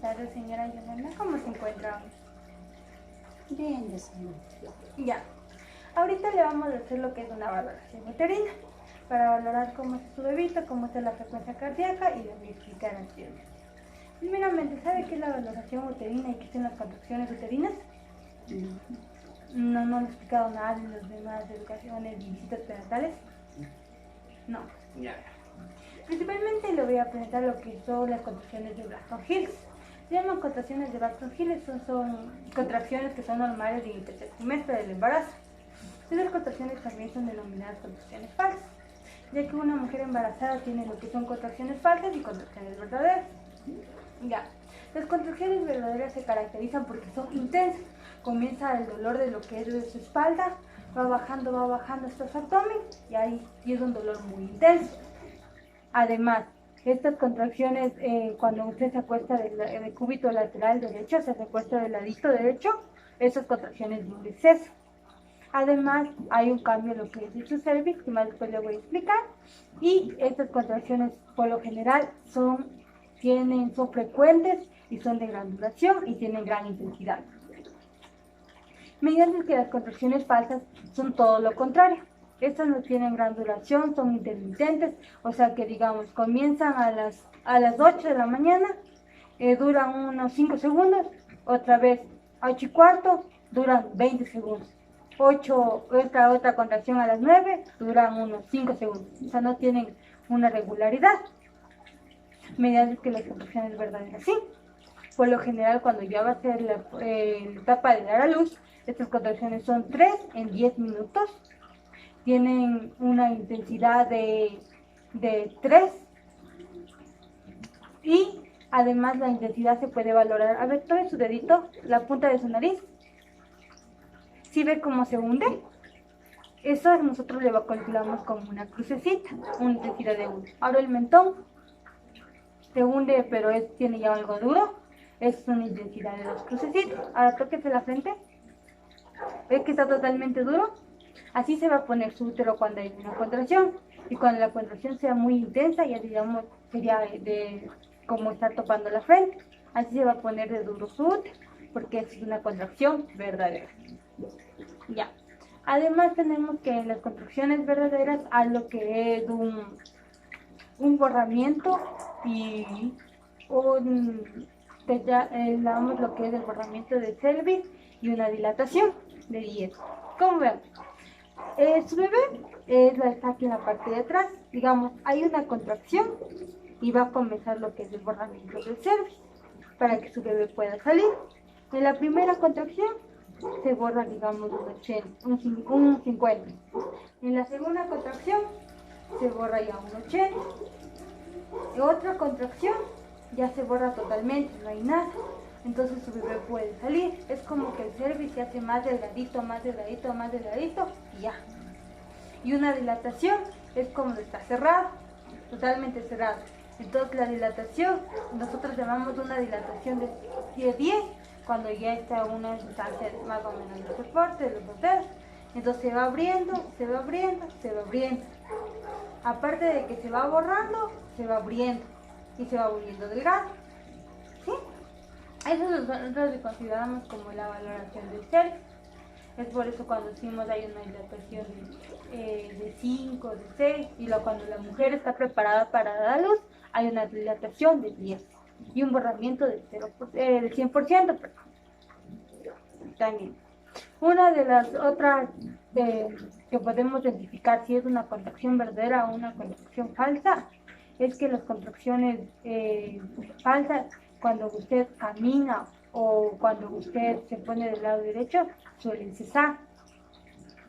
tardes, señora Yolanda. ¿Cómo se encuentra? Bien, de salud. Ya. Ahorita le vamos a hacer lo que es una valoración uterina para valorar cómo es su bebito, cómo está la frecuencia cardíaca y le voy a explicar anteriormente. Primeramente, ¿sabe qué es la valoración uterina y qué son las contracciones uterinas? No le he explicado nada en las demás educaciones y visitas prenatales. No, ya. Principalmente le voy a presentar lo que son las contracciones de Braxton Hicks. Se llaman contracciones de Braxton Hicks, son contracciones que son normales en el tercer trimestre del embarazo. Estas contracciones también son denominadas contracciones falsas, ya que una mujer embarazada tiene lo que son contracciones falsas y contracciones verdaderas. Ya. Las contracciones verdaderas se caracterizan porque son intensas. Comienza el dolor de lo que es de su espalda, va bajando hasta su abdomen y ahí es un dolor muy intenso. Además, estas contracciones, cuando usted se acuesta del cúbito lateral derecho, se acuesta del ladito derecho, esas contracciones de un exceso. Además, hay un cambio en lo que es de su cervix, que más después le voy a explicar. Y estas contracciones, por lo general, son frecuentes y son de gran duración y tienen gran intensidad. Mientras que las contracciones falsas son todo lo contrario. Estas no tienen gran duración, son intermitentes, o sea que digamos comienzan a las 8 de la mañana, duran unos 5 segundos, otra vez 8:15, duran 20 segundos. Otra contracción a las 9, duran unos 5 segundos, o sea no tienen una regularidad. Mediante que las contracciones verdaderas sí. Por lo general, cuando ya va a ser la etapa de dar a luz, estas contracciones son 3 en 10 minutos. Tienen una intensidad de 3 y además la intensidad se puede valorar. A ver, tome su dedito, la punta de su nariz. ¿Sí ve cómo se hunde? Eso nosotros le calculamos como una crucecita, una intensidad de 1. Ahora el mentón se hunde, pero tiene ya algo duro. Es una intensidad de 2 crucecitos. Ahora tóquese la frente. ¿Ve que está totalmente duro? Así se va a poner su útero cuando hay una contracción. Y cuando la contracción sea muy intensa, ya digamos, sería de como estar topando la frente. Así se va a poner de duro su útero, porque es una contracción verdadera. Ya. Además tenemos que en las contracciones verdaderas hay lo que es un borramiento y damos lo que es el borramiento de cervix y una dilatación de 10. Como ven, su bebé está aquí en la parte de atrás, digamos, hay una contracción y va a comenzar lo que es el borramiento del cervix para que su bebé pueda salir. En la primera contracción se borra, digamos, un 50. En la segunda contracción se borra ya un 80. En otra contracción ya se borra totalmente, no hay nada. Entonces su bebé puede salir. Es como que el cervix se hace más delgadito y ya. Y una dilatación es como está cerrado, totalmente cerrado. Entonces la dilatación, nosotros llamamos una dilatación de 10, cuando ya está una distancia más o menos de soporte de los dedos. Entonces se va abriendo. Aparte de que se va borrando, se va abriendo y se va volviendo delgado. ¿Sí? Eso nosotros lo consideramos como la valoración del cervix. Es por eso cuando decimos hay una dilatación de 5, de 6, y cuando la mujer está preparada para dar a luz, hay una dilatación de 10 y un borramiento del 100%. También. Una de las otras que podemos identificar si es una contracción verdadera o una contracción falsa es que las contracciones falsas, cuando usted camina o cuando usted se pone del lado derecho, suelen cesar.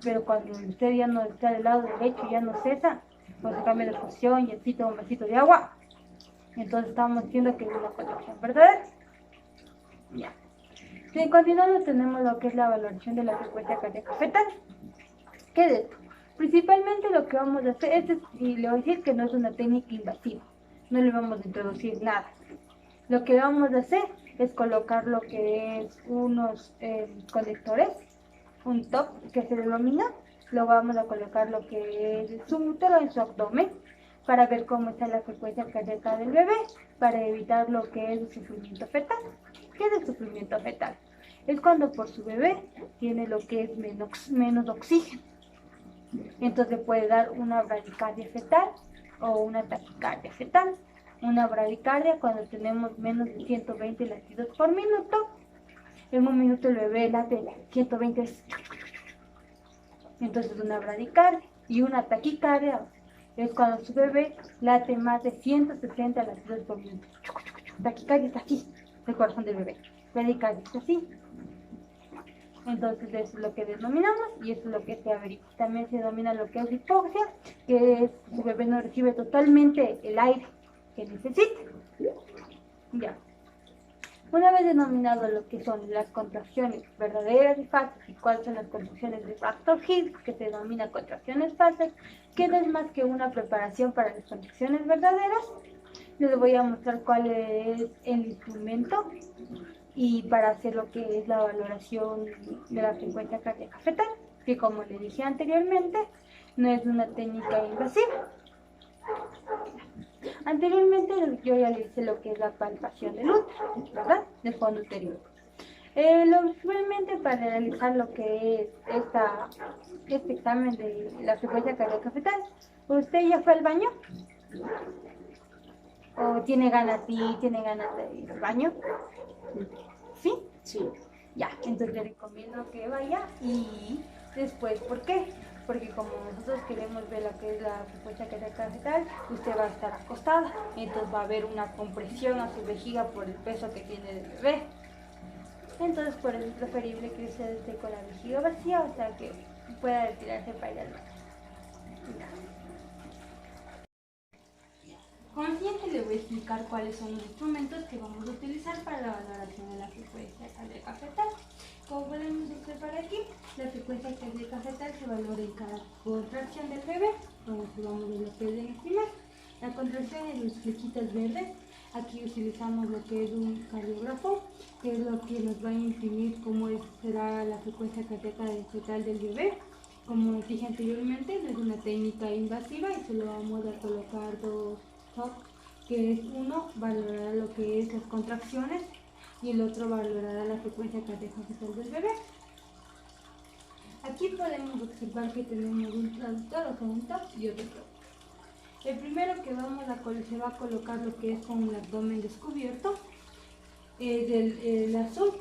Pero cuando usted ya no está del lado derecho, ya no cesa, pues se cambia de posición y así toma un vasito de agua. Entonces estamos diciendo que es una contracción verdadera. Ya. Si continuamos tenemos lo que es la valoración de la frecuencia cardíaca fetal. ¿Qué es esto? Principalmente lo que vamos a hacer, y le voy a decir que no es una técnica invasiva, no le vamos a introducir nada. Lo que vamos a hacer es colocar lo que es unos conectores, un top que se denomina, lo vamos a colocar lo que es su útero en su abdomen. para ver cómo está la frecuencia cardíaca del bebé, para evitar lo que es el sufrimiento fetal. ¿Qué es el sufrimiento fetal? Es cuando por su bebé tiene lo que es menos oxígeno. Entonces puede dar una bradicardia fetal o una taquicardia fetal. Una bradicardia cuando tenemos menos de 120 latidos por minuto. En un minuto el bebé late 120, entonces una bradicardia. Y una taquicardia es cuando su bebé late más de 160 latidos por minuto. Taquicardia está aquí, el corazón del bebé. Bradicardia está así. Entonces eso es lo que denominamos y eso es lo que se averigua. También se denomina lo que es hipoxia, que es su bebé no recibe totalmente el aire que necesita. Ya. Una vez denominado lo que son las contracciones verdaderas y falsas y cuáles son las contracciones de factor Higgs, que se denomina contracciones falsas, que no es más que una preparación para las contracciones verdaderas, les voy a mostrar cuál es el instrumento y para hacer lo que es la valoración de la frecuencia cardíaca fetal, que como le dije anteriormente, no es una técnica invasiva. Anteriormente yo ya le hice lo que es la palpación del útero, ¿verdad? Del fondo uterino. Usualmente para realizar lo que es este examen de la frecuencia cardíaca fetal, ¿usted ya fue al baño? ¿O tiene ganas de ir al baño? ¿Sí? Sí. Ya, entonces le recomiendo que vaya y después, ¿por qué? Porque como nosotros queremos ver lo que es la frecuencia cardíaca fetal, usted va a estar acostada, entonces va a haber una compresión a su vejiga por el peso que tiene el bebé. Entonces por eso es preferible que usted esté con la vejiga vacía, o sea que pueda retirarse para ir al baño. Como siguiente le voy a explicar cuáles son los instrumentos que vamos a utilizar para la valoración de la frecuencia cardíaca fetal. Como podemos observar aquí, la frecuencia cardíaca fetal se valora en cada contracción del bebé, como si vamos a lo que es en el imagen. La contracción en los flequitos verdes, aquí utilizamos lo que es un cardiógrafo, que es lo que nos va a imprimir cómo será la frecuencia cardíaca fetal del bebé. Como dije anteriormente, no es una técnica invasiva y solo vamos a colocar dos, que es uno valorará lo que es las contracciones y el otro valorará la frecuencia cardíaca fetal del bebé. Aquí podemos observar que tenemos un traductor, o sea, un top y otro top. El primero que se va a colocar lo que es con el abdomen descubierto es el azul.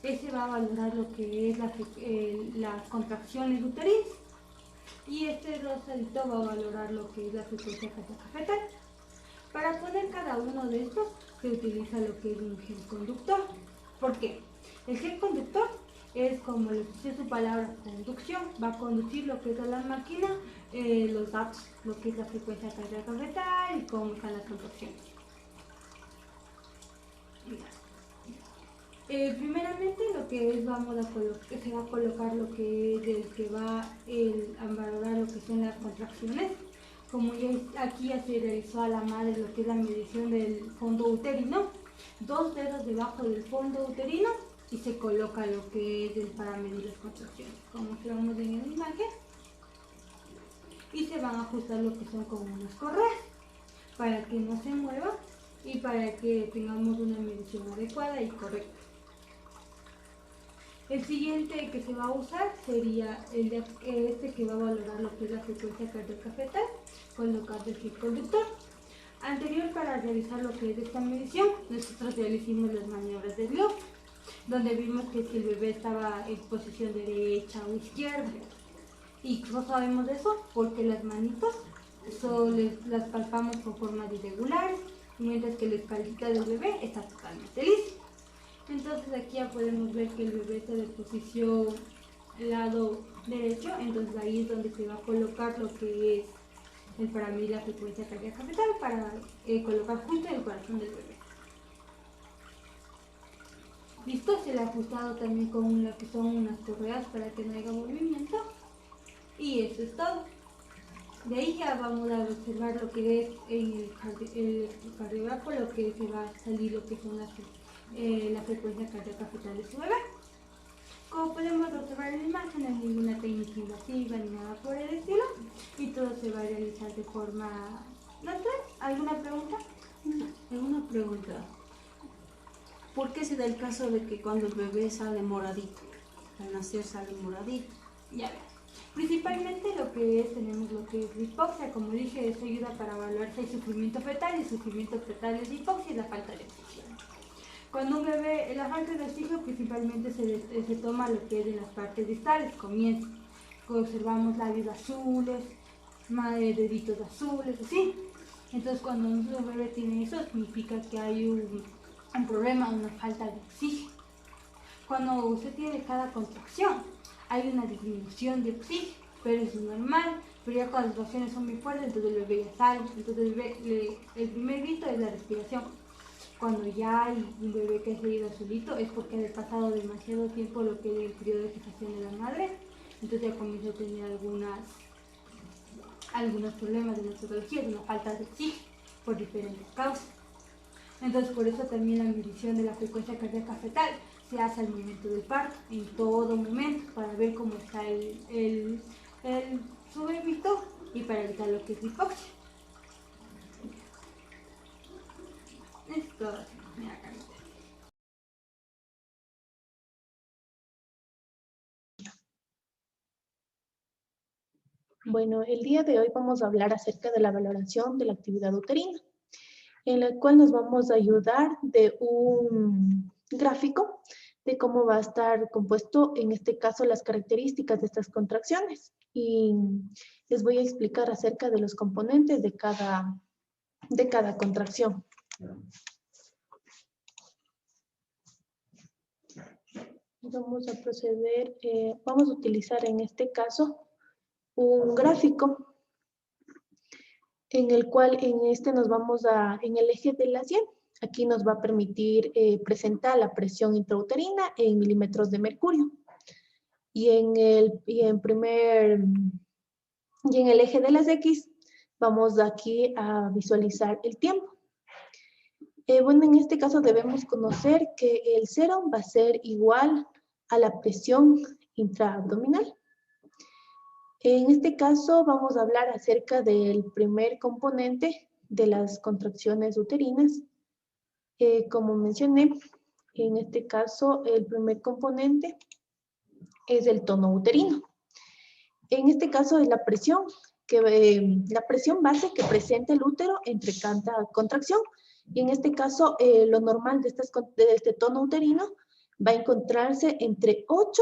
Ese va a valorar lo que es las contracciones uterinas. Y este rosadito va a valorar lo que es la frecuencia cardíaca fetal. Para poner cada uno de estos se utiliza lo que es un gel conductor. ¿Por qué? El gel conductor es, como les dice su palabra, conducción. Va a conducir lo que es a la máquina, los datos, lo que es la frecuencia cardíaca fetal y cómo están las contracciones. Primeramente lo que es, se va a colocar lo que es el que va a valorar lo que son las contracciones. Como aquí ya se realizó a la madre lo que es la medición del fondo uterino, 2 dedos debajo del fondo uterino y se coloca lo que es para medir las contracciones, como observamos en la imagen, y se van a ajustar lo que son como unas correas para que no se mueva y para que tengamos una medición adecuada y correcta. El siguiente que se va a usar sería este que va a valorar lo que es la frecuencia cardíaca fetal, colocando el gel conductor. Anterior, para realizar lo que es esta medición, nosotros ya hicimos las maniobras de Glock, donde vimos que si el bebé estaba en posición derecha o izquierda. ¿Y cómo sabemos eso? Porque las manitos las palpamos con formas irregulares, mientras que la espaldita del bebé está totalmente lisa. Entonces aquí ya podemos ver que el bebé está de posición lado derecho, entonces ahí es donde se va a colocar lo que es para medir la frecuencia cardíaca fetal, para colocar justo en el corazón del bebé. Listo, se le ha ajustado también con lo que son unas correas para que no haya movimiento y eso es todo. De ahí ya vamos a observar lo que es en el cardiógrafo, lo que se va a salir, lo que son la frecuencia cardíaca fetal de su bebé. Como podemos observar en la imagen, no hay ninguna técnica invasiva ni nada por el estilo y todo se va a realizar de forma ¿Doctor? ¿Alguna pregunta? Una pregunta. ¿Por qué se da el caso de que cuando el bebé sale moradito? Al nacer sale moradito. Ya ves. Principalmente lo que es, tenemos lo que es la hipoxia, como dije, eso ayuda para evaluar si hay sufrimiento fetal, y el sufrimiento fetal es hipoxia y la falta de oxígeno. Cuando un bebé, la falta de oxígeno principalmente se toma lo que es de las partes distales, comienza. Observamos labios azules, deditos azules, así. Entonces cuando un bebé tiene eso, significa que hay un problema, una falta de oxígeno. Cuando usted tiene cada contracción, hay una disminución de oxígeno, pero eso es normal. Pero ya cuando las contracciones son muy fuertes, entonces el bebé ya sale. Entonces el primer grito es la respiración. Cuando ya hay un bebé que ha salido azulito, es porque ha pasado demasiado tiempo lo que es el periodo de gestación de la madre. Entonces ya comienza a tener algunos problemas de metodología, de una falta de oxígeno, por diferentes causas. Entonces por eso también la medición de la frecuencia cardíaca fetal se hace al momento del parto, en todo momento, para ver cómo está su bebito y para evitar lo que es la hipoxia. Esto, mira, Carita. Bueno, el día de hoy vamos a hablar acerca de la valoración de la actividad uterina, en la cual nos vamos a ayudar de un gráfico de cómo va a estar compuesto, en este caso, las características de estas contracciones. Y les voy a explicar acerca de los componentes de cada contracción. Vamos a proceder, vamos a utilizar en este caso un gráfico en el cual en el eje de la 100, aquí nos va a permitir presentar la presión intrauterina en milímetros de mercurio. Y en el eje de las X, vamos aquí a visualizar el tiempo. Bueno, en este caso debemos conocer que el 0 va a ser igual a la presión intraabdominal. En este caso vamos a hablar acerca del primer componente de las contracciones uterinas. Como mencioné, en este caso el primer componente es el tono uterino. En este caso es la presión base que presenta el útero entre cada contracción. Y en este caso lo normal de este tono uterino va a encontrarse entre 8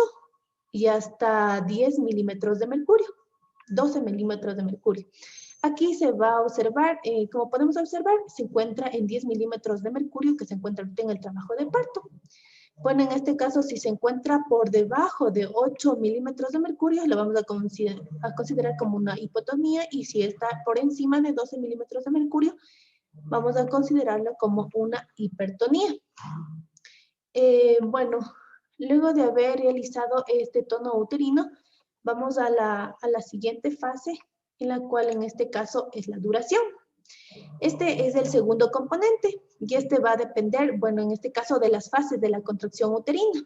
y hasta 10 milímetros de mercurio, 12 milímetros de mercurio. Aquí se va a observar, como podemos observar, se encuentra en 10 milímetros de mercurio que se encuentra en el trabajo de parto. Bueno, en este caso, si se encuentra por debajo de 8 milímetros de mercurio, lo vamos a considerar como una hipotonía, y si está por encima de 12 milímetros de mercurio, vamos a considerarlo como una hipertonía. Bueno, luego de haber realizado este tono uterino, vamos a la siguiente fase, en la cual en este caso es la duración. Este es el segundo componente y este va a depender, bueno, en este caso de las fases de la contracción uterina.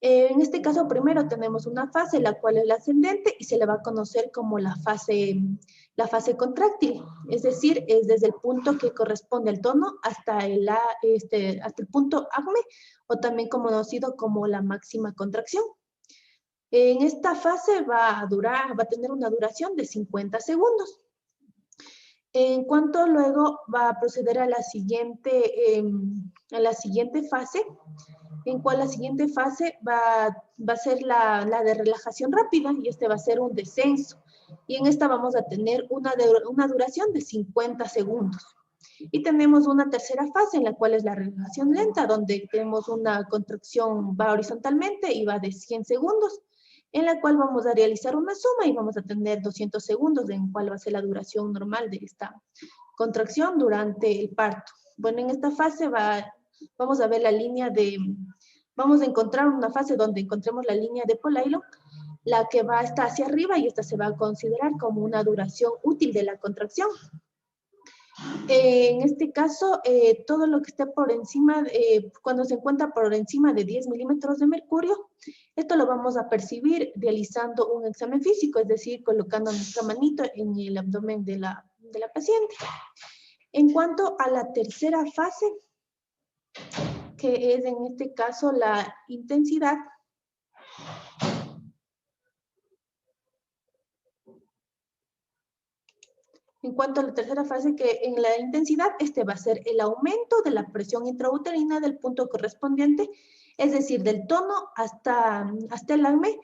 En este caso primero tenemos una fase, la cual es la ascendente, y se le va a conocer como la fase contráctil, es decir, es desde el punto que corresponde al tono hasta el punto acme, o también conocido como la máxima contracción. En esta fase va a tener una duración de 50 segundos. En cuanto luego va a proceder a la siguiente fase, en cual la siguiente fase va a ser la de relajación rápida, y este va a ser un descenso. Y en esta vamos a tener una duración de 50 segundos. Y tenemos una tercera fase, en la cual es la relajación lenta, donde tenemos una contracción, va horizontalmente y va de 100 segundos, en la cual vamos a realizar una suma y vamos a tener 200 segundos, en cual va a ser la duración normal de esta contracción durante el parto. Bueno, en esta fase vamos a ver vamos a encontrar una fase donde encontremos la línea de Polailo, la que va a estar hacia arriba, y esta se va a considerar como una duración útil de la contracción. En este caso, todo lo que esté por encima, cuando se encuentra por encima de 10 milímetros de mercurio, esto lo vamos a percibir realizando un examen físico, es decir, colocando nuestra manito en el abdomen de de la paciente. En cuanto a la tercera fase, que es en este caso la intensidad, en cuanto a la tercera fase, que en la intensidad, este va a ser el aumento de la presión intrauterina del punto correspondiente, es decir, del tono hasta el AME,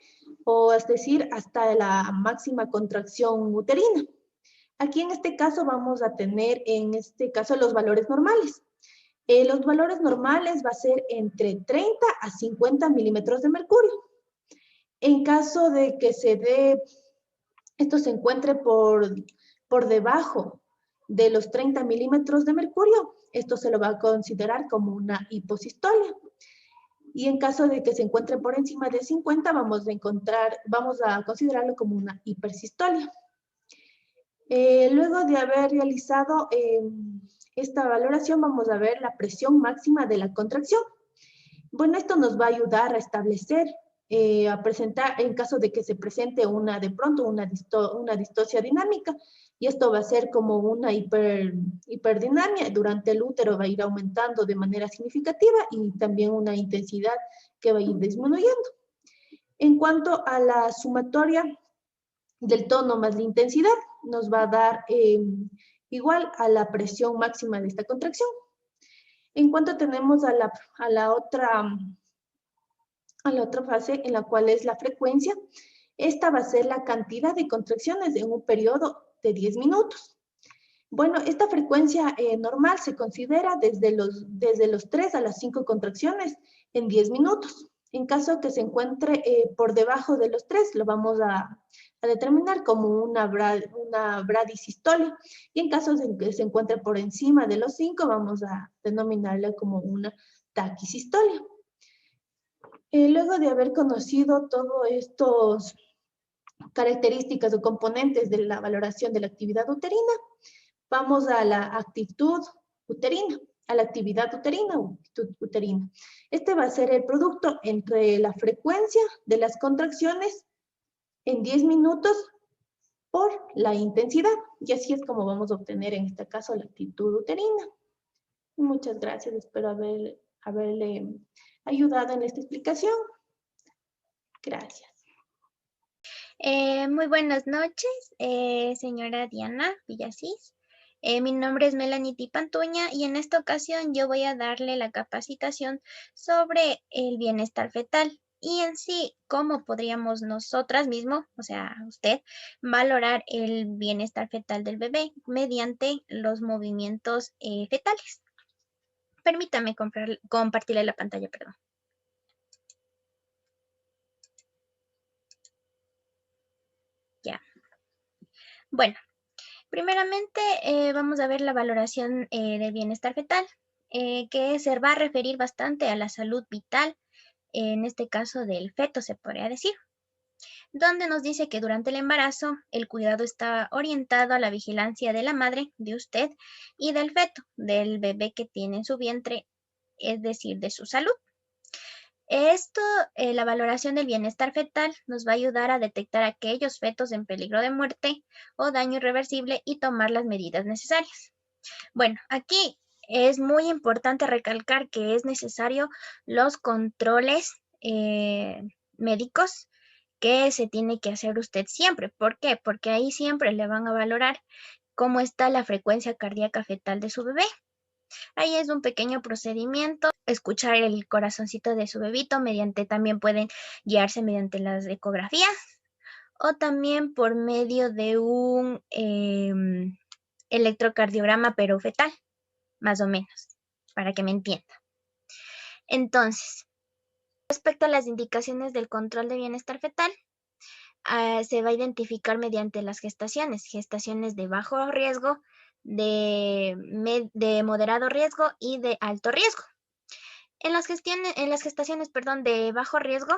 o es decir, hasta la máxima contracción uterina. Aquí en este caso vamos a tener, en este caso, los valores normales. Los valores normales va a ser entre 30 a 50 milímetros de mercurio. En caso de que esto se encuentre por debajo de los 30 milímetros de mercurio, esto se lo va a considerar como una hiposistolia. Y en caso de que se encuentre por encima de 50, vamos a considerarlo como una hipersistolia. Luego de haber realizado esta valoración, vamos a ver la presión máxima de la contracción. Bueno, esto nos va a ayudar a establecer, a presentar, en caso de que se presente de pronto una distocia dinámica, y esto va a ser como una hiperdinamia. Durante el útero va a ir aumentando de manera significativa y también una intensidad que va a ir disminuyendo. En cuanto a la sumatoria del tono más la intensidad, nos va a dar igual a la presión máxima de esta contracción. En cuanto tenemos a la otra fase, en la cual es la frecuencia, esta va a ser la cantidad de contracciones en un periodo de 10 minutos. Bueno, esta frecuencia normal se considera desde los 3 a las 5 contracciones en 10 minutos. En caso que se encuentre por debajo de los 3, lo vamos a determinar como una bradisistolia. Y en caso de que se encuentre por encima de los 5, vamos a denominarla como una taquisistolia. Luego de haber conocido todas estas características o componentes de la valoración de la actividad uterina, vamos a la actitud uterina, a la actividad uterina o actitud uterina. Este va a ser el producto entre la frecuencia de las contracciones en 10 minutos por la intensidad. Y así es como vamos a obtener en este caso la actitud uterina. Muchas gracias, espero haberle ayudado en esta explicación. Gracias. Muy buenas noches, señora Diana Villasís. Mi nombre es Melanie Tipantuña y en esta ocasión yo voy a darle la capacitación sobre el bienestar fetal y en sí cómo podríamos nosotras mismos, o sea, usted, valorar el bienestar fetal del bebé mediante los movimientos fetales. Permítame compartirle la pantalla, perdón. Ya. Bueno. Primeramente, vamos a ver la valoración del bienestar fetal, que se va a referir bastante a la salud vital, en este caso del feto, se podría decir, donde nos dice que durante el embarazo el cuidado está orientado a la vigilancia de la madre, de usted, y del feto, del bebé que tiene en su vientre, es decir, de su salud. Esto, la valoración del bienestar fetal nos va a ayudar a detectar aquellos fetos en peligro de muerte o daño irreversible y tomar las medidas necesarias. Bueno, aquí es muy importante recalcar que es necesario los controles médicos que se tiene que hacer usted siempre. ¿Por qué? Porque ahí siempre le van a valorar cómo está la frecuencia cardíaca fetal de su bebé. Ahí es un pequeño procedimiento, escuchar el corazoncito de su bebito, también pueden guiarse mediante las ecografías o también por medio de un electrocardiograma pero fetal, más o menos, para que me entienda. Entonces, respecto a las indicaciones del control de bienestar fetal, se va a identificar mediante las gestaciones de bajo riesgo, de moderado riesgo y de alto riesgo. En las gestaciones de bajo riesgo,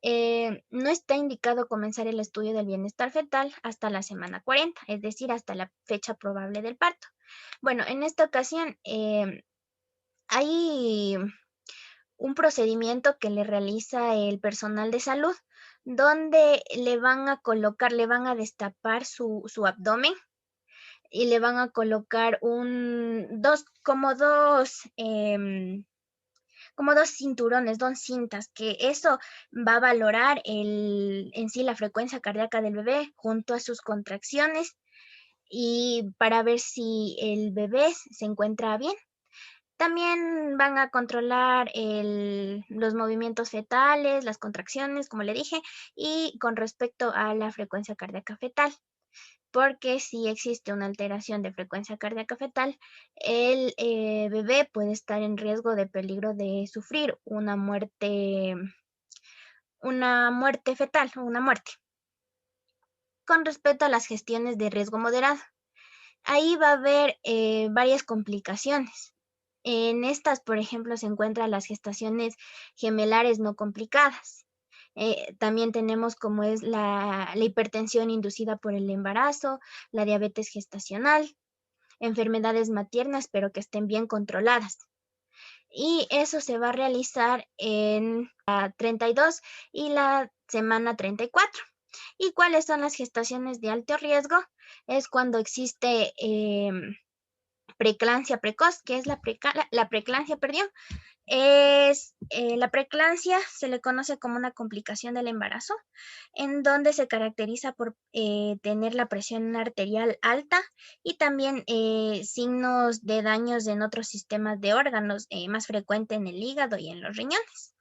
no está indicado comenzar el estudio del bienestar fetal hasta la semana 40, es decir, hasta la fecha probable del parto. Bueno, en esta ocasión hay un procedimiento que le realiza el personal de salud, donde le van a destapar su abdomen, y le van a colocar como dos cinturones, dos cintas, que eso va a valorar en sí la frecuencia cardíaca del bebé junto a sus contracciones y para ver si el bebé se encuentra bien. También van a controlar los movimientos fetales, las contracciones, como le dije, y con respecto a la frecuencia cardíaca fetal, porque si existe una alteración de frecuencia cardíaca fetal, el bebé puede estar en riesgo de peligro de sufrir una muerte fetal o una muerte. Con respecto a las gestiones de riesgo moderado, ahí va a haber varias complicaciones. En estas, por ejemplo, se encuentran las gestaciones gemelares no complicadas. También tenemos como es la hipertensión inducida por el embarazo, la diabetes gestacional, enfermedades maternas, pero que estén bien controladas. Y eso se va a realizar en la 32 y la semana 34. ¿Y cuáles son las gestaciones de alto riesgo? Es cuando existe preeclampsia precoz. ¿Qué es la preeclampsia, perdón? La preeclampsia se le conoce como una complicación del embarazo, en donde se caracteriza por tener la presión arterial alta y también signos de daños en otros sistemas de órganos, más frecuente en el hígado y en los riñones.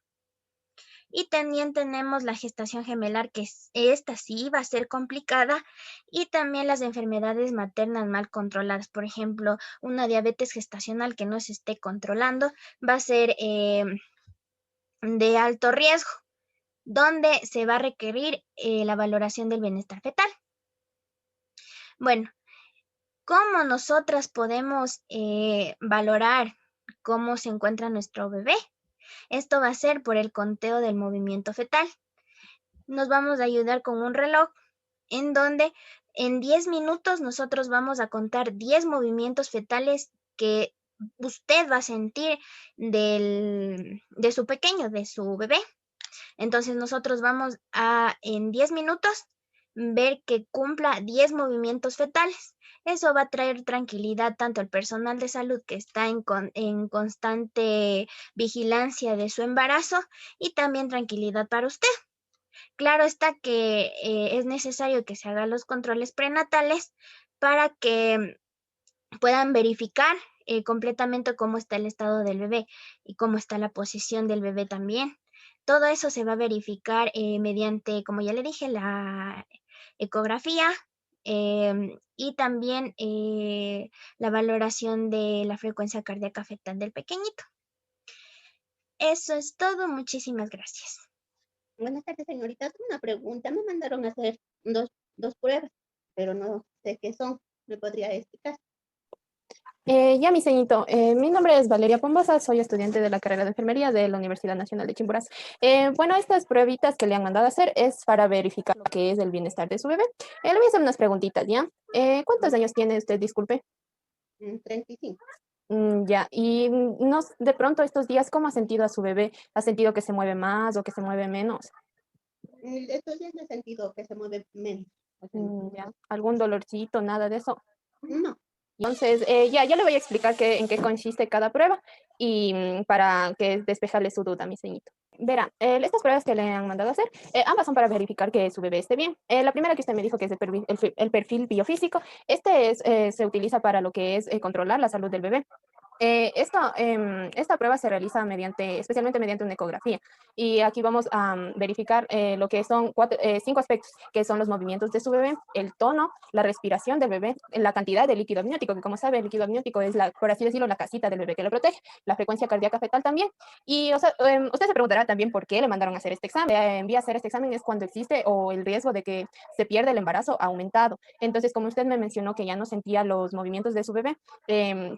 Y también tenemos la gestación gemelar, que esta sí va a ser complicada, y también las enfermedades maternas mal controladas. Por ejemplo, una diabetes gestacional que no se esté controlando va a ser de alto riesgo, donde se va a requerir la valoración del bienestar fetal. Bueno, ¿cómo nosotras podemos valorar cómo se encuentra nuestro bebé? Esto va a ser por el conteo del movimiento fetal. Nos vamos a ayudar con un reloj en donde en 10 minutos nosotros vamos a contar 10 movimientos fetales que usted va a sentir de su pequeño, de su bebé. Entonces nosotros vamos a en 10 minutos ver que cumpla 10 movimientos fetales. Eso va a traer tranquilidad tanto al personal de salud que está en constante vigilancia de su embarazo y también tranquilidad para usted. Claro está que es necesario que se hagan los controles prenatales para que puedan verificar completamente cómo está el estado del bebé y cómo está la posición del bebé también. Todo eso se va a verificar mediante, como ya le dije, la ecografía y también la valoración de la frecuencia cardíaca fetal del pequeñito. Eso es todo. Muchísimas gracias. Buenas tardes, señorita. Tengo una pregunta. Me mandaron a hacer dos pruebas, pero no sé qué son. ¿Me podría explicar? Ya, mi ceñito, mi nombre es Valeria Pombosa, soy estudiante de la carrera de enfermería de la Universidad Nacional de Chimborazo. Bueno, estas pruebitas que le han mandado a hacer es para verificar lo que es el bienestar de su bebé. Le voy a hacer unas preguntitas, ¿ya? ¿Cuántos años tiene usted, disculpe? 35. Ya, y no, de pronto estos días, ¿cómo ha sentido a su bebé? ¿Ha sentido que se mueve más o que se mueve menos? Estos días he sentido que se mueve menos. O sea, Ya, ¿algún dolorcito, nada de eso? no. Entonces, ya le voy a explicar en qué consiste cada prueba y para que despejarle su duda, mi ceñito. Verá, estas pruebas que le han mandado a hacer, ambas son para verificar que su bebé esté bien. La primera que usted me dijo que es el perfil biofísico, se utiliza para lo que es controlar la salud del bebé. Esta prueba se realiza especialmente mediante una ecografía. Y aquí vamos a verificar lo que son 5 aspectos, que son los movimientos de su bebé, el tono, la respiración del bebé, la cantidad de líquido amniótico, que como sabe, el líquido amniótico es, por así decirlo, la casita del bebé que lo protege, la frecuencia cardíaca fetal también. Y o sea, usted se preguntará también por qué le mandaron a hacer este examen. Envía a hacer este examen es cuando existe o el riesgo de que se pierda el embarazo ha aumentado. Entonces, como usted me mencionó que ya no sentía los movimientos de su bebé,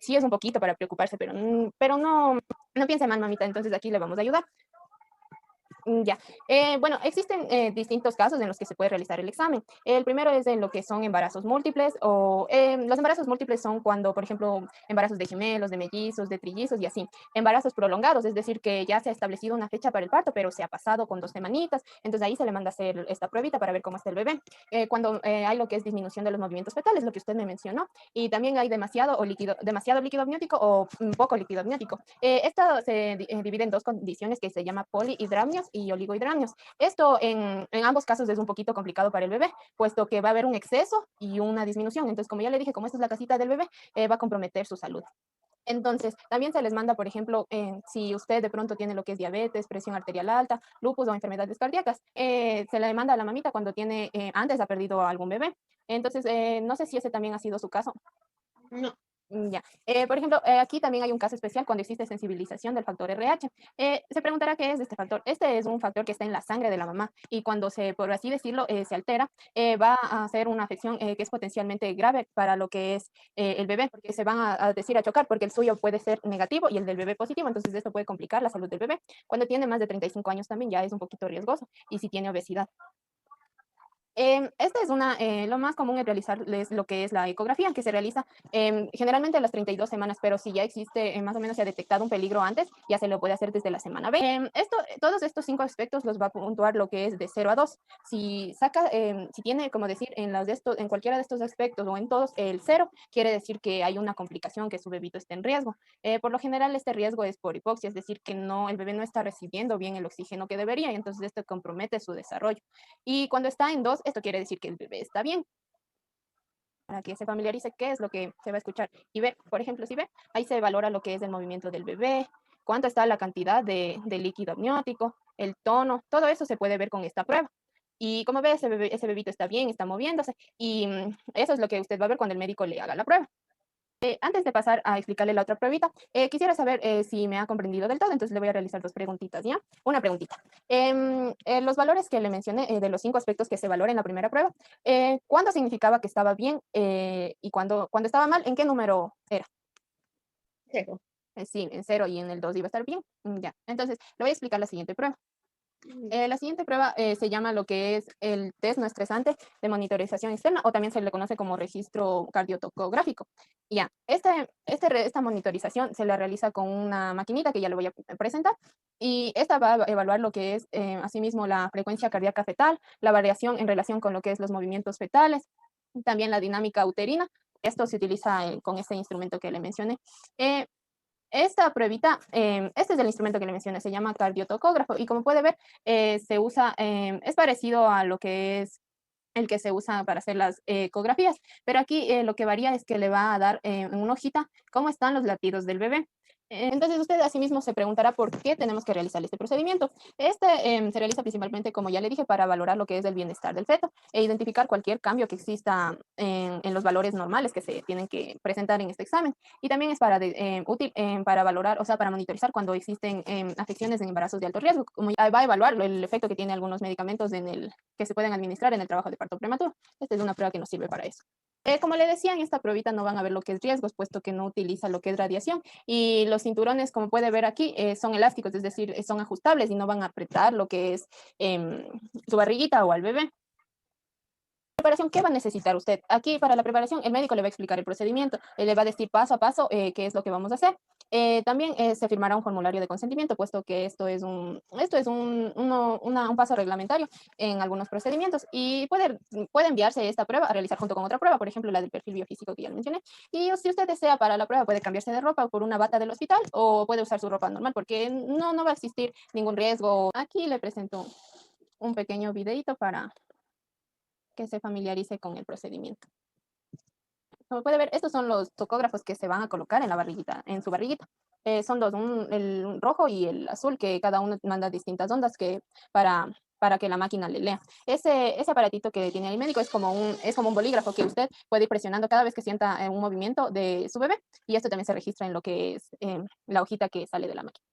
sí es un poquito para preocuparse, pero no piense mal, mamita, entonces aquí le vamos a ayudar. Ya. Bueno, existen distintos casos en los que se puede realizar el examen. El primero es en lo que son embarazos múltiples o los embarazos múltiples son cuando, por ejemplo, embarazos de gemelos, de mellizos, de trillizos y así. Embarazos prolongados, es decir, que ya se ha establecido una fecha para el parto, pero se ha pasado con 2 semanitas. Entonces ahí se le manda a hacer esta pruebita para ver cómo está el bebé. Cuando hay lo que es disminución de los movimientos fetales, lo que usted me mencionó, y también hay demasiado líquido amniótico o poco líquido amniótico. Esto se divide en 2 condiciones que se llama polihidramnios y oligohidramnios. Esto en ambos casos es un poquito complicado para el bebé, puesto que va a haber un exceso y una disminución. Entonces, como ya le dije, como esta es la casita del bebé, va a comprometer su salud. Entonces, también se les manda, por ejemplo, si usted de pronto tiene lo que es diabetes, presión arterial alta, lupus o enfermedades cardíacas, se le manda a la mamita cuando tiene, antes ha perdido a algún bebé. Entonces, no sé si ese también ha sido su caso. No, Ya. Por ejemplo, aquí también hay un caso especial cuando existe sensibilización del factor RH. Se preguntará qué es este factor. Este es un factor que está en la sangre de la mamá y cuando se, por así decirlo, se altera, va a ser una afección que es potencialmente grave para lo que es el bebé, porque se van a decir a chocar, porque el suyo puede ser negativo y el del bebé positivo, entonces esto puede complicar la salud del bebé. Cuando tiene más de 35 años también ya es un poquito riesgoso y si tiene obesidad. Esta es lo más común es realizarles lo que es la ecografía, que se realiza generalmente a las 32 semanas, pero si ya existe, más o menos se ha detectado un peligro antes, ya se lo puede hacer desde la semana 20. Todos estos 5 aspectos los va a puntuar lo que es de 0 a 2. Si saca, si tiene, como decir, en cualquiera de estos aspectos o en todos el 0, quiere decir que hay una complicación, que su bebito está en riesgo. Por lo general, este riesgo es por hipoxia, es decir, que el bebé no está recibiendo bien el oxígeno que debería, y entonces esto compromete su desarrollo. Y cuando está en 2, esto quiere decir que el bebé está bien. Para que se familiarice qué es lo que se va a escuchar y ver, por ejemplo, si ve, ahí se valora lo que es el movimiento del bebé, cuánto está la cantidad de líquido amniótico, el tono, todo eso se puede ver con esta prueba. Y como ve, ese bebito está bien, está moviéndose, y eso es lo que usted va a ver cuando el médico le haga la prueba. Antes de pasar a explicarle la otra pruebita, quisiera saber si me ha comprendido del todo, entonces le voy a realizar 2 preguntitas, ¿ya? Una preguntita. Los valores que le mencioné de los 5 aspectos que se valoran en la primera prueba, ¿cuándo significaba que estaba bien y cuando estaba mal, en qué número era? 0. Sí, en 0 y en el 2 iba a estar bien. Ya, entonces le voy a explicar la siguiente prueba. La siguiente prueba se llama lo que es el test no estresante de monitorización externa, o también se le conoce como registro cardiotocográfico. Ya, esta monitorización se la realiza con una maquinita que ya le voy a presentar, y esta va a evaluar lo que es asimismo la frecuencia cardíaca fetal, la variación en relación con lo que es los movimientos fetales, también la dinámica uterina. Esto se utiliza con este instrumento que le mencioné. Esta pruebita, este es el instrumento que le mencioné, se llama cardiotocógrafo, y como puede ver, se usa, es parecido a lo que es el que se usa para hacer las ecografías, pero aquí lo que varía es que le va a dar en una hojita cómo están los latidos del bebé. Entonces usted asimismo se preguntará por qué tenemos que realizar este procedimiento. Se realiza principalmente, como ya le dije, para valorar lo que es el bienestar del feto e identificar cualquier cambio que exista en los valores normales que se tienen que presentar en este examen. Y también es útil para valorar, o sea, para monitorizar cuando existen afecciones en embarazos de alto riesgo, como ya va a evaluar el efecto que tiene algunos medicamentos que se pueden administrar en el trabajo de parto prematuro. Esta es una prueba que nos sirve para eso. Como le decía, en esta pruebita no van a ver lo que es riesgos, puesto que no utiliza lo que es radiación. Y los cinturones, como puede ver aquí, son elásticos, es decir, son ajustables y no van a apretar lo que es su barriguita o al bebé. Preparación, ¿qué va a necesitar usted? Aquí para la preparación el médico le va a explicar el procedimiento, le va a decir paso a paso qué es lo que vamos a hacer. También se firmará un formulario de consentimiento, puesto que esto es un paso reglamentario en algunos procedimientos, y puede enviarse esta prueba a realizar junto con otra prueba, por ejemplo la del perfil biofísico que ya le mencioné. Y si usted desea para la prueba puede cambiarse de ropa por una bata del hospital o puede usar su ropa normal, porque no va a existir ningún riesgo. Aquí le presento un pequeño videito para que se familiarice con el procedimiento. Como puede ver, estos son los tocógrafos que se van a colocar en la barriguita, en su barriguita. Son 2, el rojo y el azul, que cada uno manda distintas ondas para que la máquina le lea. Ese aparatito que tiene el médico es como un bolígrafo que usted puede ir presionando cada vez que sienta un movimiento de su bebé, y esto también se registra en lo que es la hojita que sale de la máquina.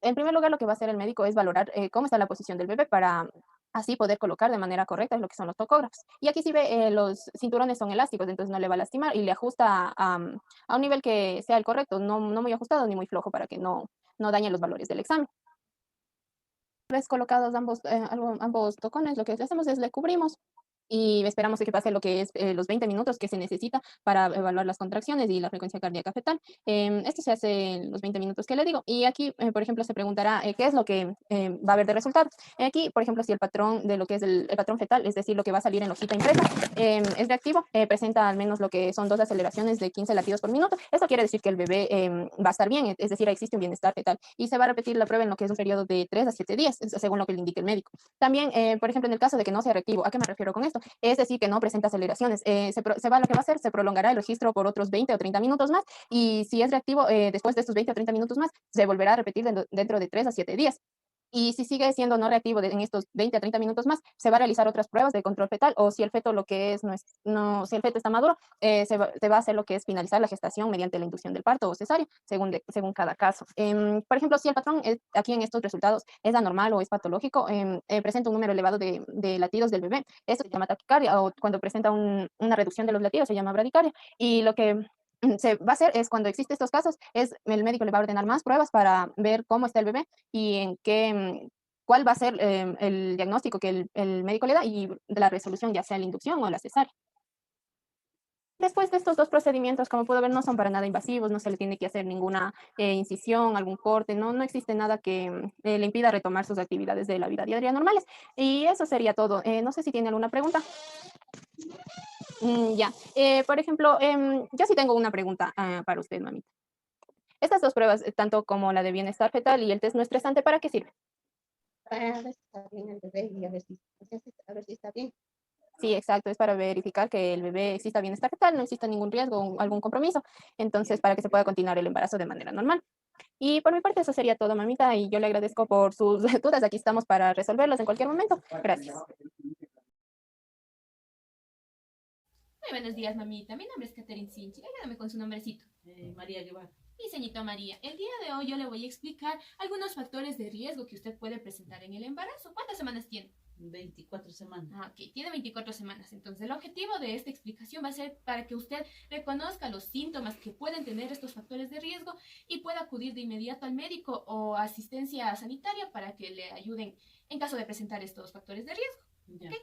En primer lugar, lo que va a hacer el médico es valorar cómo está la posición del bebé para así poder colocar de manera correcta lo que son los tocógrafos. Y aquí si ve, los cinturones son elásticos, entonces no le va a lastimar y le ajusta a un nivel que sea el correcto, no muy ajustado ni muy flojo, para que no dañe los valores del examen. vez colocados ambos tocones, lo que hacemos es le cubrimos y esperamos que pase lo que es los 20 minutos que se necesita para evaluar las contracciones y la frecuencia cardíaca fetal. Esto se hace en los 20 minutos que le digo. Y aquí, por ejemplo, se preguntará qué es lo que va a haber de resultado. Aquí, por ejemplo, si el patrón de lo que es el patrón fetal, es decir, lo que va a salir en la hojita impresa, es reactivo, presenta al menos lo que son 2 aceleraciones de 15 latidos por minuto. Esto quiere decir que el bebé va a estar bien, es decir, existe un bienestar fetal. Y se va a repetir la prueba en lo que es un periodo de 3 a 7 días, según lo que le indique el médico. También, por ejemplo, en el caso de que no sea reactivo, ¿a qué me refiero con esto? Es decir, que no presenta aceleraciones. Se va, lo que va a hacer, se prolongará el registro por otros 20 o 30 minutos más y si es reactivo, después de estos 20 o 30 minutos más, se volverá a repetir dentro de 3 a 7 días. Y si sigue siendo no reactivo en estos 20 a 30 minutos más, se va a realizar otras pruebas de control fetal o si el feto lo que es, si el feto está maduro, se va a hacer lo que es finalizar la gestación mediante la inducción del parto o cesárea, según cada caso. Por ejemplo, si el patrón aquí en estos resultados es anormal o es patológico, presenta un número elevado de latidos del bebé, esto se llama taquicardia o cuando presenta una reducción de los latidos se llama bradicardia. Y lo que se va a hacer es cuando existen estos casos, el médico le va a ordenar más pruebas para ver cómo está el bebé y cuál va a ser el diagnóstico que el médico le da y de la resolución, ya sea la inducción o la cesárea. Después de estos 2 procedimientos, como puedo ver, no son para nada invasivos, no se le tiene que hacer ninguna incisión, algún corte, no existe nada que le impida retomar sus actividades de la vida diaria normales. Y eso sería todo. No sé si tiene alguna pregunta. Ya. Por ejemplo, yo sí tengo una pregunta para usted, mamita. Estas 2 pruebas, tanto como la de bienestar fetal y el test no estresante, ¿para qué sirve? Para ver si está bien el bebé y a ver si está bien. Sí, exacto, es para verificar que el bebé exista bienestar fetal, no exista ningún riesgo o algún compromiso, entonces para que se pueda continuar el embarazo de manera normal. Y por mi parte eso sería todo, mamita, y yo le agradezco por sus dudas, aquí estamos para resolverlas en cualquier momento. Gracias. Muy buenos días, mamita. Mi nombre es Catherine Sinchi. Ayúdame con su nombrecito. María Guevara. Y señorita María, el día de hoy yo le voy a explicar algunos factores de riesgo que usted puede presentar en el embarazo. ¿Cuántas semanas tiene? 24 semanas. Ok, tiene 24 semanas. Entonces, el objetivo de esta explicación va a ser para que usted reconozca los síntomas que pueden tener estos factores de riesgo y pueda acudir de inmediato al médico o asistencia sanitaria para que le ayuden en caso de presentar estos factores de riesgo. Ya. ¿Ok?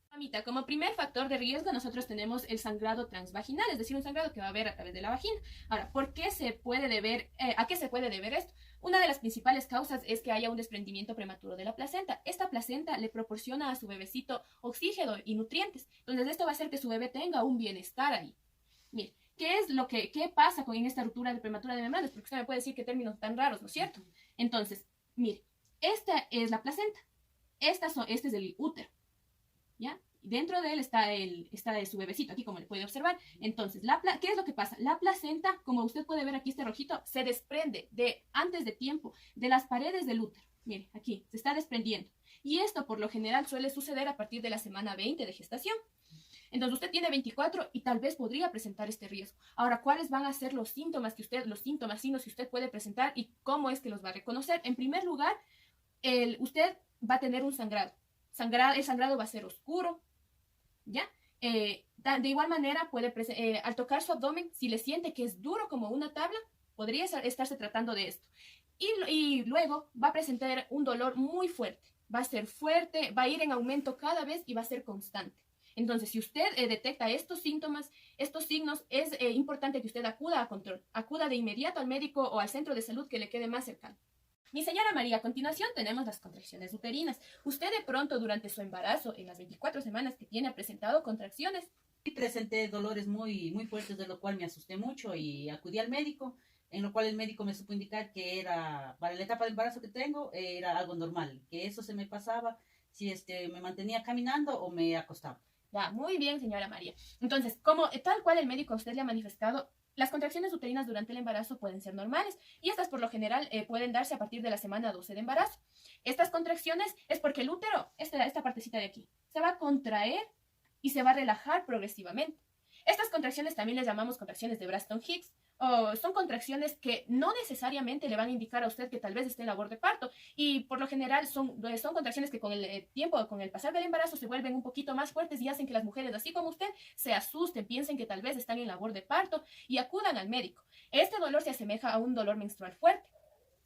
Mamita, como primer factor de riesgo nosotros tenemos el sangrado transvaginal, es decir, un sangrado que va a haber a través de la vagina. Ahora, ¿por qué se puede deber, a qué se puede deber esto? Una de las principales causas es que haya un desprendimiento prematuro de la placenta. Esta placenta le proporciona a su bebecito oxígeno y nutrientes. Entonces, esto va a hacer que su bebé tenga un bienestar ahí. Mire, ¿qué pasa con esta ruptura de prematura de membranas? Porque usted me puede decir qué términos tan raros, ¿no es cierto? Entonces, mire, esta es la placenta. Este es el útero. ¿Ya? Dentro de él está su bebecito, aquí como le puede observar. Entonces, ¿qué es lo que pasa? La placenta, como usted puede ver aquí este rojito, se desprende antes de tiempo de las paredes del útero. Mire, aquí, se está desprendiendo. Y esto por lo general suele suceder a partir de la semana 20 de gestación. Entonces usted tiene 24 y tal vez podría presentar este riesgo. Ahora, ¿cuáles van a ser los síntomas signos que usted puede presentar y cómo es que los va a reconocer? En primer lugar, usted va a tener un sangrado. El sangrado va a ser oscuro, ¿ya? De igual manera, al tocar su abdomen, si le siente que es duro como una tabla, podría estarse tratando de esto. Y luego va a presentar un dolor muy fuerte. Va a ser fuerte, va a ir en aumento cada vez y va a ser constante. Entonces, si usted detecta estos síntomas, estos signos, es importante que usted acuda a control. Acuda de inmediato al médico o al centro de salud que le quede más cercano. Mi señora María, a continuación tenemos las contracciones uterinas. Usted de pronto durante su embarazo, en las 24 semanas que tiene, ha presentado contracciones. Sí, presenté dolores muy, muy fuertes, de lo cual me asusté mucho y acudí al médico, en lo cual el médico me supo indicar que era, para la etapa de embarazo que tengo, era algo normal, que eso se me pasaba si me mantenía caminando o me acostaba. Ya, muy bien, señora María. Entonces, tal cual el médico a usted le ha manifestado, las contracciones uterinas durante el embarazo pueden ser normales y estas por lo general pueden darse a partir de la semana 12 de embarazo. Estas contracciones es porque el útero, esta partecita de aquí, se va a contraer y se va a relajar progresivamente. Estas contracciones también les llamamos contracciones de Braxton Hicks. Son contracciones que no necesariamente le van a indicar a usted que tal vez esté en labor de parto y por lo general son contracciones que con el tiempo, con el pasar del embarazo se vuelven un poquito más fuertes y hacen que las mujeres, así como usted, se asusten, piensen que tal vez están en labor de parto y acudan al médico. Este dolor se asemeja a un dolor menstrual fuerte.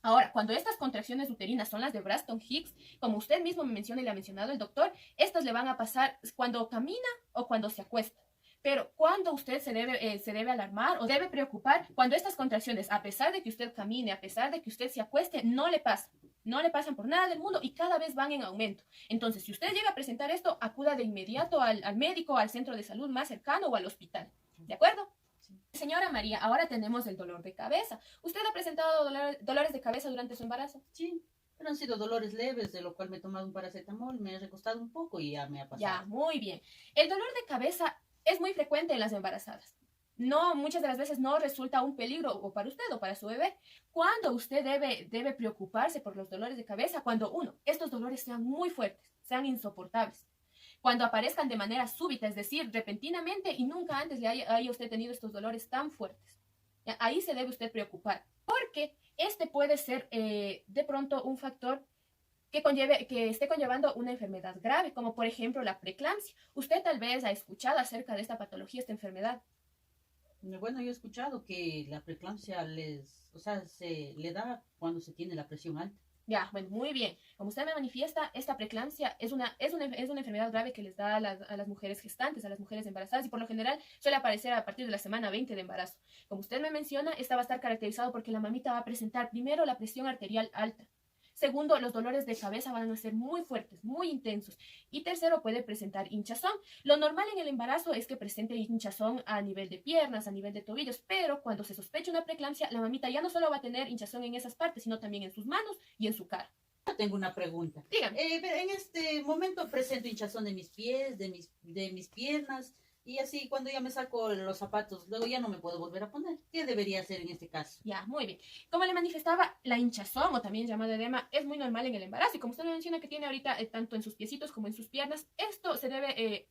Ahora, cuando estas contracciones uterinas son las de Braxton Hicks, como usted mismo me menciona y le ha mencionado el doctor, estas le van a pasar cuando camina o cuando se acuesta. Pero cuando usted se debe alarmar o debe preocupar, cuando estas contracciones, a pesar de que usted camine, a pesar de que usted se acueste, no le pasan. No le pasan por nada del mundo y cada vez van en aumento. Entonces, si usted llega a presentar esto, acuda de inmediato al médico, al centro de salud más cercano o al hospital. ¿De acuerdo? Señora María, ahora tenemos el dolor de cabeza. ¿Usted ha presentado dolores de cabeza durante su embarazo? Sí, pero han sido dolores leves, de lo cual me he tomado un paracetamol, me he recostado un poco y ya me ha pasado. Ya, muy bien. El dolor de cabeza es muy frecuente en las embarazadas. No, muchas de las veces no resulta un peligro o para usted o para su bebé. Cuando usted debe preocuparse por los dolores de cabeza, cuando estos dolores sean muy fuertes, sean insoportables. Cuando aparezcan de manera súbita, es decir, repentinamente y nunca antes le haya usted tenido estos dolores tan fuertes. ¿Ya? Ahí se debe usted preocupar, porque este puede ser de pronto un factor que esté conllevando una enfermedad grave, como por ejemplo la preeclampsia. Usted tal vez ha escuchado acerca de esta patología, esta enfermedad. Bueno, yo he escuchado que la preeclampsia se le da cuando se tiene la presión alta. Ya, bueno, muy bien. Como usted me manifiesta, esta preeclampsia es una enfermedad grave que les da a las mujeres gestantes, a las mujeres embarazadas, y por lo general suele aparecer a partir de la semana 20 de embarazo. Como usted me menciona, esta va a estar caracterizado porque la mamita va a presentar primero la presión arterial alta. Segundo, los dolores de cabeza van a ser muy fuertes, muy intensos. Y tercero, puede presentar hinchazón. Lo normal en el embarazo es que presente hinchazón a nivel de piernas, a nivel de tobillos, pero cuando se sospecha una preeclampsia, la mamita ya no solo va a tener hinchazón en esas partes, sino también en sus manos y en su cara. Tengo una pregunta. Dígame. Pero en este momento presento hinchazón de mis pies, de mis piernas, y así cuando ya me saco los zapatos, luego ya no me puedo volver a poner. ¿Qué debería hacer en este caso? Ya, muy bien. Como le manifestaba, la hinchazón, o también llamado edema, es muy normal en el embarazo. Y como usted me menciona que tiene ahorita tanto en sus piecitos como en sus piernas, esto se debe,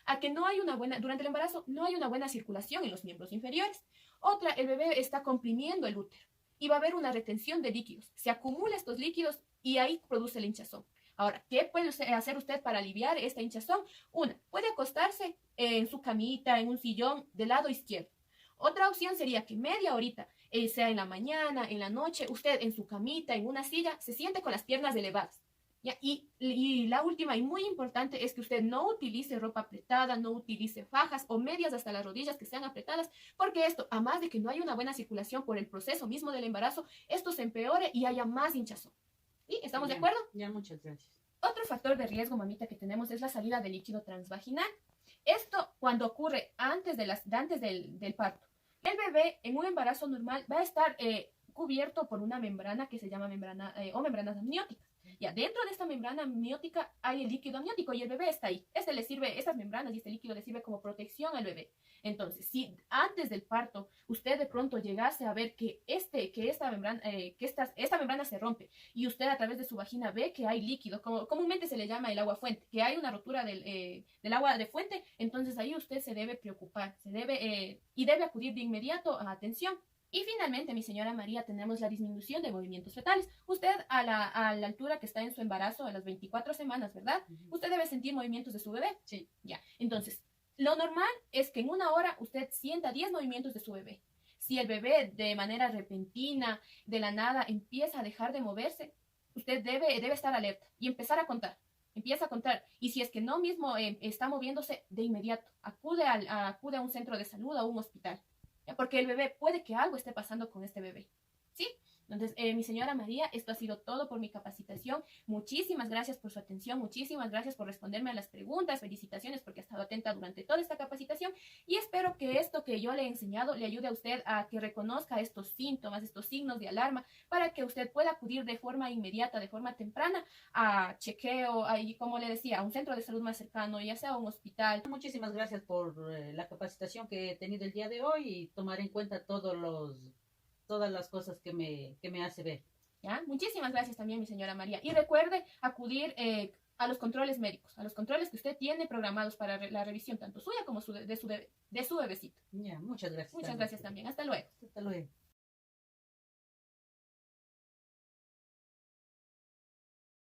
a que durante el embarazo no hay una buena circulación en los miembros inferiores. Otra, el bebé está comprimiendo el útero y va a haber una retención de líquidos. Se acumulan estos líquidos y ahí produce la hinchazón. Ahora, ¿qué puede hacer usted para aliviar esta hinchazón? Puede acostarse en su camita, en un sillón del lado izquierdo. Otra opción sería que media horita, sea en la mañana, en la noche, usted en su camita, en una silla, se siente con las piernas elevadas. ¿Ya? Y la última y muy importante es que usted no utilice ropa apretada, no utilice fajas o medias hasta las rodillas que sean apretadas, porque esto, a más de que no haya una buena circulación por el proceso mismo del embarazo, esto se empeore y haya más hinchazón. ¿Sí? ¿Estamos de acuerdo? Ya, muchas gracias. Otro factor de riesgo, mamita, que tenemos es la salida de líquido transvaginal. Esto cuando ocurre antes del parto. El bebé en un embarazo normal va a estar cubierto por una membrana que se llama membranas amnióticas. Ya dentro de esta membrana amniótica hay el líquido amniótico y el bebé está ahí. Estas membranas y este líquido le sirve como protección al bebé. Entonces, si antes del parto usted de pronto llegase a ver que esta membrana se rompe y usted a través de su vagina ve que hay líquido, como comúnmente se le llama el agua fuente, que hay una rotura del agua de fuente, entonces ahí usted se debe preocupar, y debe acudir de inmediato a atención. Y finalmente, mi señora María, tenemos la disminución de movimientos fetales. Usted a la altura que está en su embarazo, a las 24 semanas, ¿verdad? Usted debe sentir movimientos de su bebé. Sí. Ya, entonces, lo normal es que en una hora usted sienta 10 movimientos de su bebé. Si el bebé de manera repentina, de la nada, empieza a dejar de moverse, usted debe estar alerta y empezar a contar. Empieza a contar. Y si es que no mismo está moviéndose, de inmediato, acude a un centro de salud, a un hospital. Porque el bebé, puede que algo esté pasando con este bebé. ¿Sí? Entonces, mi señora María, esto ha sido todo por mi capacitación. Muchísimas gracias por su atención, muchísimas gracias por responderme a las preguntas, felicitaciones porque ha estado atenta durante toda esta capacitación y espero que esto que yo le he enseñado le ayude a usted a que reconozca estos síntomas, estos signos de alarma, para que usted pueda acudir de forma inmediata, de forma temprana a chequeo, como le decía, a un centro de salud más cercano, ya sea a un hospital. Muchísimas gracias por la capacitación que he tenido el día de hoy y tomar en cuenta todas las cosas que me hace ver. ¿Ya? Muchísimas gracias también, mi señora María. Y recuerde acudir a los controles médicos, a los controles que usted tiene programados para la revisión, tanto suya como de su bebecito. Ya, muchas gracias. Muchas gracias también. Hasta luego. Hasta luego.